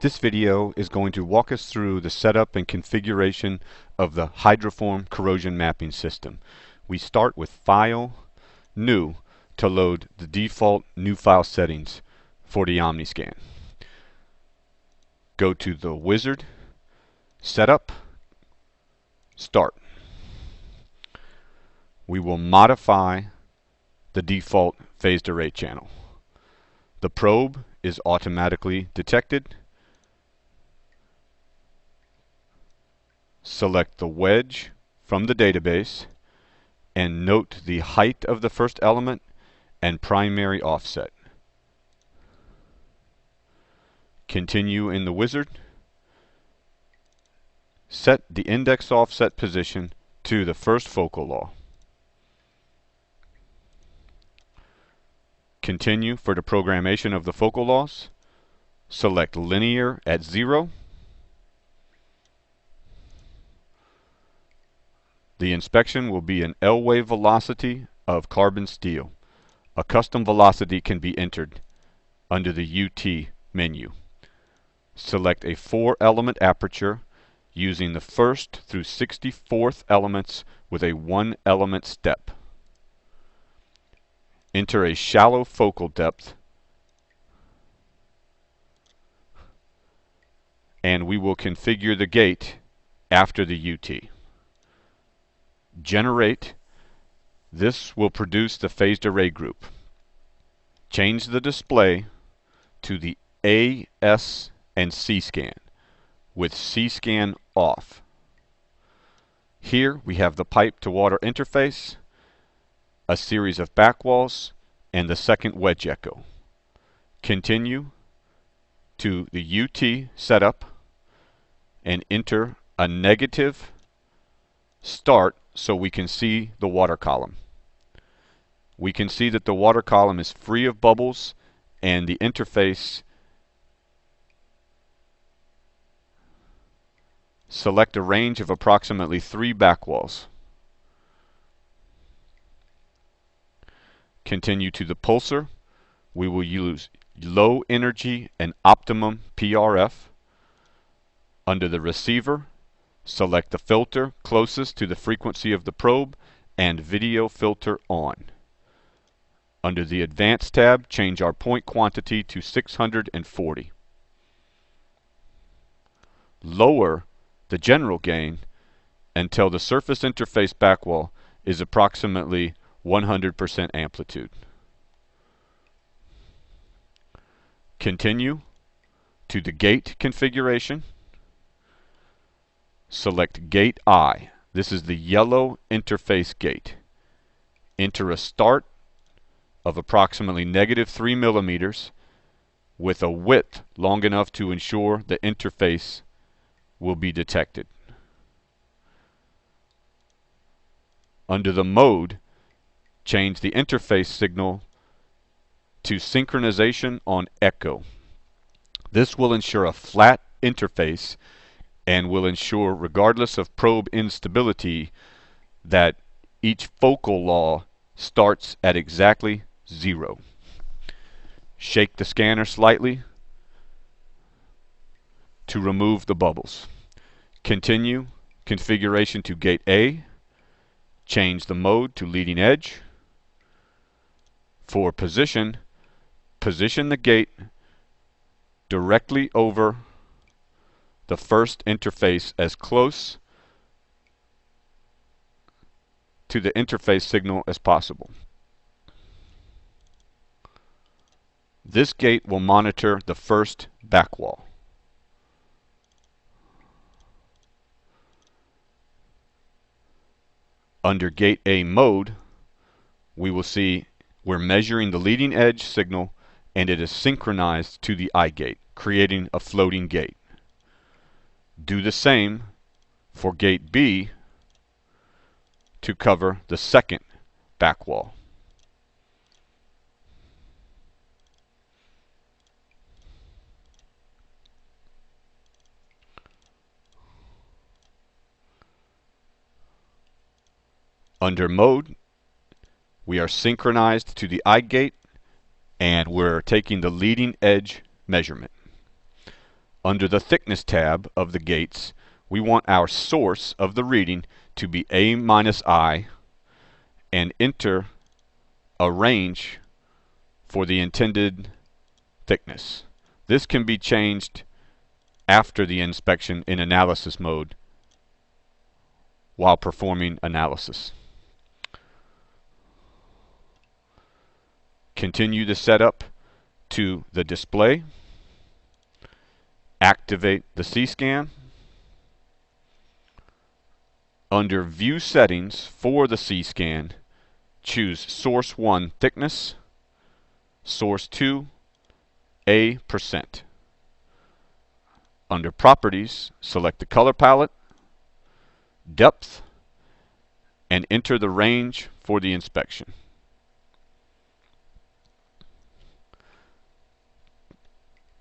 This video is going to walk us through the setup and configuration of the HydroFORM corrosion mapping system. We start with File, New, to load the default new file settings for the OmniScan. Go to the wizard, Setup, Start. We will modify the default phased array channel. The probe is automatically detected. Select the wedge from the database and note the height of the first element and primary offset. Continue in the wizard. Set the index offset position to the first focal law. Continue for the programmation of the focal laws. Select linear at 0. The inspection will be an L-wave velocity of carbon steel. A custom velocity can be entered under the UT menu. Select a 4-element aperture using the 1st through 64th elements with a 1-element step. Enter a shallow focal depth, and we will configure the gate after the UT. Generate. This will produce the phased array group. Change the display to the A, S, and C scan with C scan off. Here we have the pipe to water interface, a series of back walls, and the second wedge echo. Continue to the UT setup and enter a negative start so we can see the water column. We can see that the water column is free of bubbles and the interface. Select a range of approximately 3 back walls. Continue to the pulsar. We will use low energy and optimum PRF. Under the receiver, select the filter closest to the frequency of the probe and video filter on. Under the Advanced tab, change our point quantity to 640. Lower the general gain until the surface interface backwall is approximately 100% amplitude. Continue to the gate configuration. Select Gate I. This is the yellow interface gate. Enter a start of approximately -3 millimeters with a width long enough to ensure the interface will be detected. Under the mode, change the interface signal to synchronization on echo. This will ensure a flat interface and will ensure, regardless of probe instability, that each focal law starts at exactly 0. Shake the scanner slightly to remove the bubbles. Continue configuration to gate A. Change the mode to leading edge. For position, position the gate directly over the first interface as close to the interface signal as possible. This gate will monitor the first back wall. Under Gate A mode, we will see we're measuring the leading edge signal and it is synchronized to the I gate, creating a floating gate. Do the same for Gate B to cover the second back wall. Under mode, we are synchronized to the I gate and we're taking the leading edge measurement. Under the thickness tab of the gates, we want our source of the reading to be A minus I and enter a range for the intended thickness. This can be changed after the inspection in analysis mode while performing analysis. Continue the setup to the display. Activate the C-scan. Under View Settings for the C-scan, choose Source 1 Thickness, Source 2 A%. Under Properties, select the color palette, Depth, and enter the range for the inspection.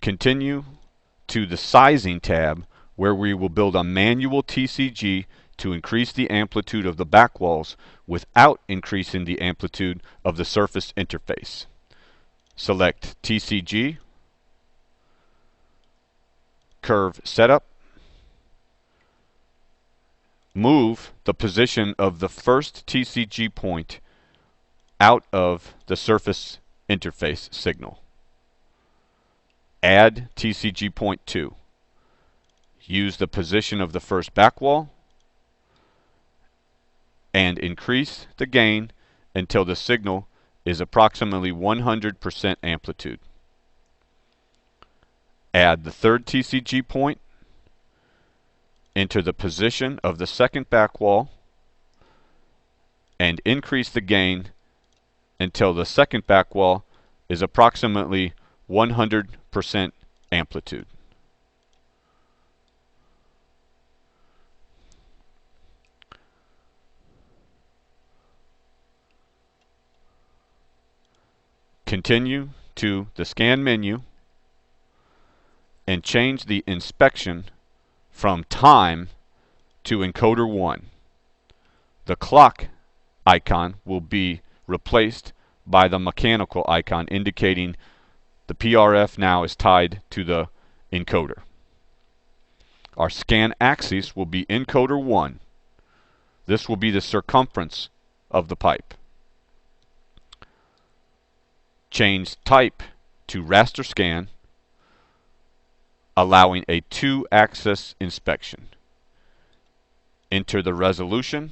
Continue to the Sizing tab, where we will build a manual TCG to increase the amplitude of the back walls without increasing the amplitude of the surface interface. Select TCG, Curve Setup, move the position of the first TCG point out of the surface interface signal. Add TCG point 2. Use the position of the first back wall and increase the gain until the signal is approximately 100% amplitude. Add the third TCG point, enter the position of the second back wall, and increase the gain until the second back wall is approximately 100% amplitude. Continue to the Scan menu and change the inspection from Time to Encoder 1. The clock icon will be replaced by the mechanical icon indicating the PRF now is tied to the encoder. Our scan axis will be Encoder 1. This will be the circumference of the pipe. Change type to raster scan, allowing a 2-axis inspection. Enter the resolution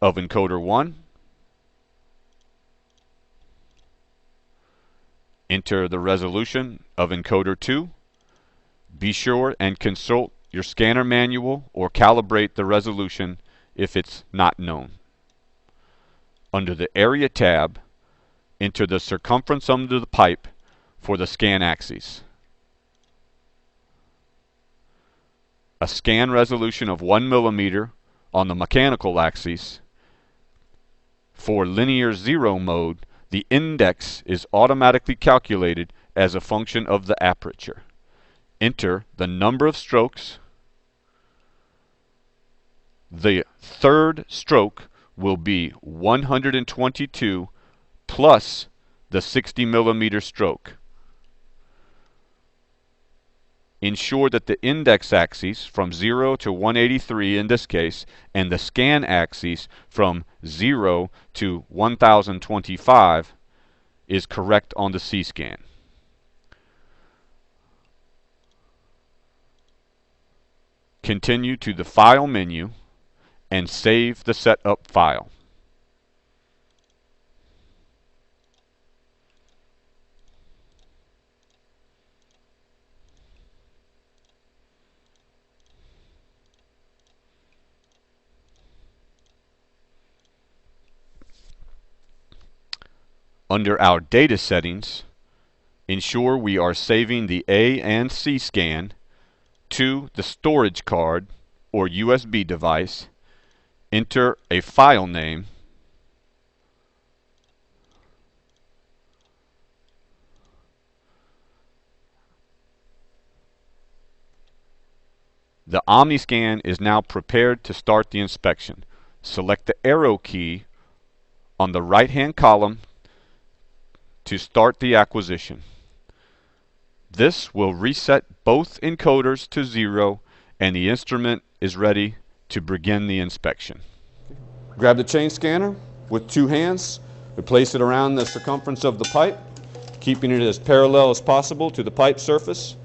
of Encoder 1. Enter the resolution of Encoder 2. Be sure and consult your scanner manual or calibrate the resolution if it's not known. Under the Area tab, enter the circumference under the pipe for the scan axis. A scan resolution of 1 millimeter on the mechanical axis. For linear 0 mode, the index is automatically calculated as a function of the aperture. Enter the number of strokes. The third stroke will be 122 plus the 60 millimeter stroke. Ensure that the index axis from 0 to 183 in this case, and the scan axis from 0 to 1025 is correct on the C-scan. Continue to the File menu and save the setup file. Under our data settings, ensure we are saving the A and C scan to the storage card or USB device. Enter a file name. The OmniScan is now prepared to start the inspection. Select the arrow key on the right-hand column to start the acquisition. This will reset both encoders to 0 and the instrument is ready to begin the inspection. Grab the chain scanner with 2 hands, we place it around the circumference of the pipe, keeping it as parallel as possible to the pipe surface.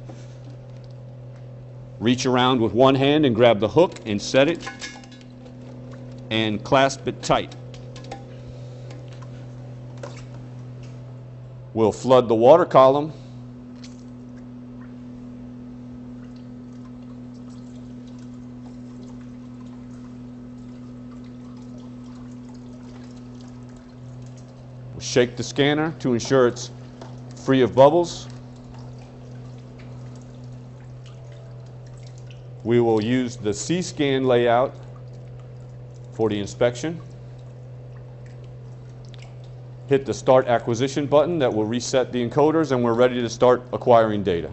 Reach around with 1 hand and grab the hook and set it and clasp it tight. We'll flood the water column. We'll shake the scanner to ensure it's free of bubbles. We will use the C-scan layout for the inspection. Hit the Start Acquisition button that will reset the encoders, and we're ready to start acquiring data.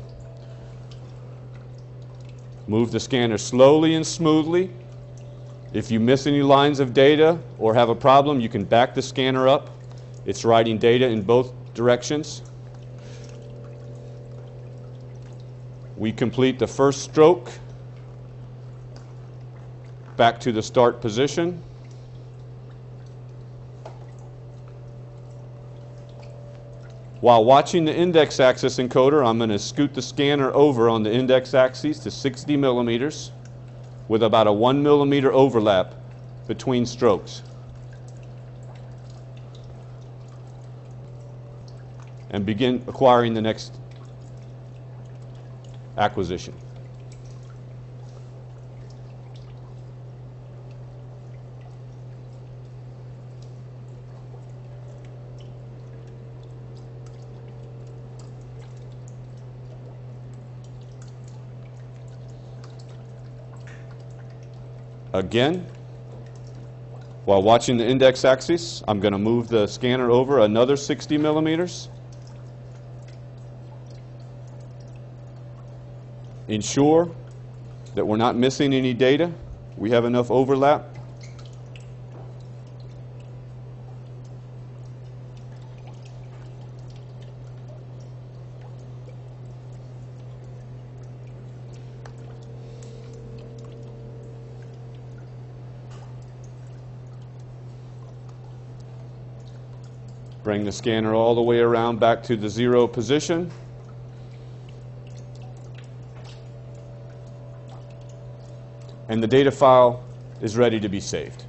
Move the scanner slowly and smoothly. If you miss any lines of data or have a problem, you can back the scanner up. It's writing data in both directions. We complete the first stroke back to the start position. While watching the index axis encoder, I'm going to scoot the scanner over on the index axis to 60 millimeters with about a 1 millimeter overlap between strokes. And begin acquiring the next acquisition. Again, while watching the index axis, I'm going to move the scanner over another 60 millimeters. Ensure that we're not missing any data. We have enough overlap. Bring the scanner all the way around back to the 0 position. And the data file is ready to be saved.